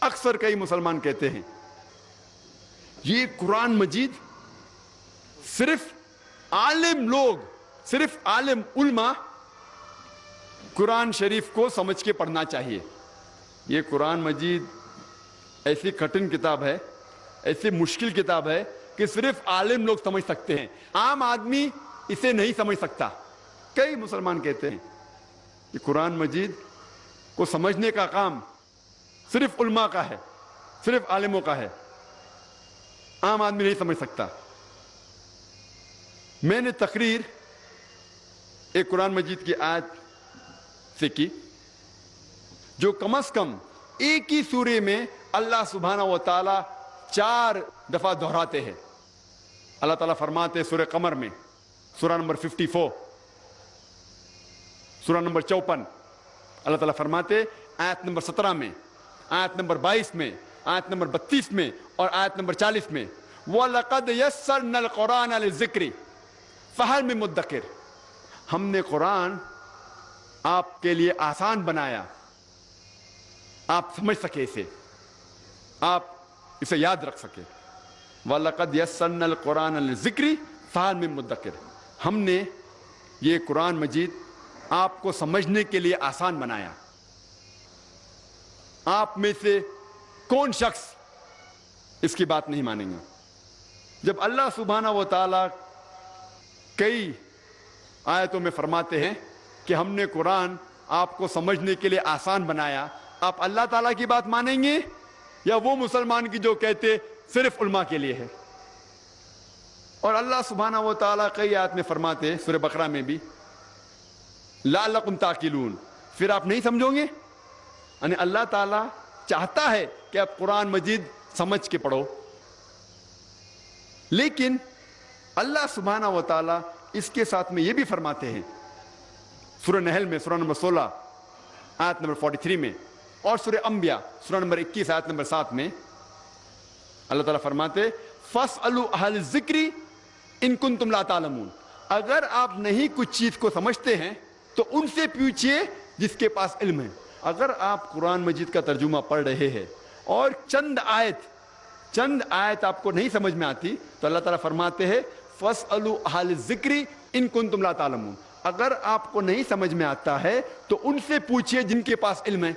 اکثر کئی مسلمان کہتے ہیں یہ قرآن مجید صرف عالم لوگ، صرف عالم علماء قرآن شریف کو سمجھ کے پڑھنا چاہیے. یہ قرآن مجید ایسی کٹھن کتاب ہے، ایسی مشکل کتاب ہے کہ صرف عالم لوگ سمجھ سکتے ہیں، عام آدمی اسے نہیں سمجھ سکتا. کئی مسلمان کہتے ہیں کہ قرآن مجید کو سمجھنے کا کام صرف علماء کا ہے، صرف عالموں کا ہے، عام آدمی نہیں سمجھ سکتا. میں نے تقریر ایک قرآن مجید کی آیت سے کی جو کم از کم ایک ہی سورے میں اللہ سبحانہ و تعالی 4 دفعہ دہراتے ہیں. اللہ تعالیٰ فرماتے سورہ قمر میں، سورہ نمبر 54، سورہ نمبر 54، اللہ تعالیٰ فرماتے آیت نمبر 17 میں، آیت نمبر 22 میں، آیت نمبر 32 میں اور آیت نمبر 40 میں، وَلَقَدْ يَسَّرْنَا الْقُرْآنَ لِلذِّكْرِ فَهَلْ مِن مُدَّكِرٍ. ہم نے قرآن آپ کے لیے آسان بنایا، آپ سمجھ سکے اسے، آپ اسے یاد رکھ سکے. وَلَقَدْ يَسَّرْنَا الْقُرْآنَ لِلذِّكْرِ فَهَلْ مِن مُدَّكِرٍ. ہم نے یہ قرآن مجید آپ کو سمجھنے کے لیے آسان بنایا. آپ میں سے کون شخص اس کی بات نہیں مانیں گا؟ جب اللہ سبحانہ و تعالیٰ کئی آیتوں میں فرماتے ہیں کہ ہم نے قرآن آپ کو سمجھنے کے لیے آسان بنایا، آپ اللہ تعالیٰ کی بات مانیں گے یا وہ مسلمان کی جو کہتے صرف علماء کے لیے ہے؟ اور اللہ سبحانہ و تعالیٰ کئی آیت میں فرماتے ہیں، سورہ بقرہ میں بھی، لعلکم تعقلون، پھر آپ نہیں سمجھو گے. یعنی اللہ تعالیٰ چاہتا ہے کہ آپ قرآن مجید سمجھ کے پڑھو، لیکن اللہ سبحانہ و تعالیٰ اس کے ساتھ میں یہ بھی فرماتے ہیں سورہ نحل میں، سورہ نمبر 16 آیت نمبر 43 میں، اور سورہ انبیاء سورہ نمبر 21 آیت نمبر 7 میں اللہ تعالیٰ فرماتے فَاسْأَلُوا أَهْلَ الذِّكْرِ إِن كُنتُمْ لَا تَعْلَمُونَ. اگر آپ نہیں کچھ چیز کو سمجھتے ہیں تو ان سے پوچھئے جس کے پاس علم ہے. اگر آپ قرآن مجید کا ترجمہ پڑھ رہے ہیں اور چند آیت آپ کو نہیں سمجھ میں آتی تو اللہ تعالیٰ فرماتے ہیں فَاسْأَلُوا أَهْلَ الذِّكْرِ إِن كُنتُمْ لَا تَعْلَمُونَ. اگر آپ کو نہیں سمجھ میں آتا ہے تو ان سے پوچھئے جن کے پاس علم ہے.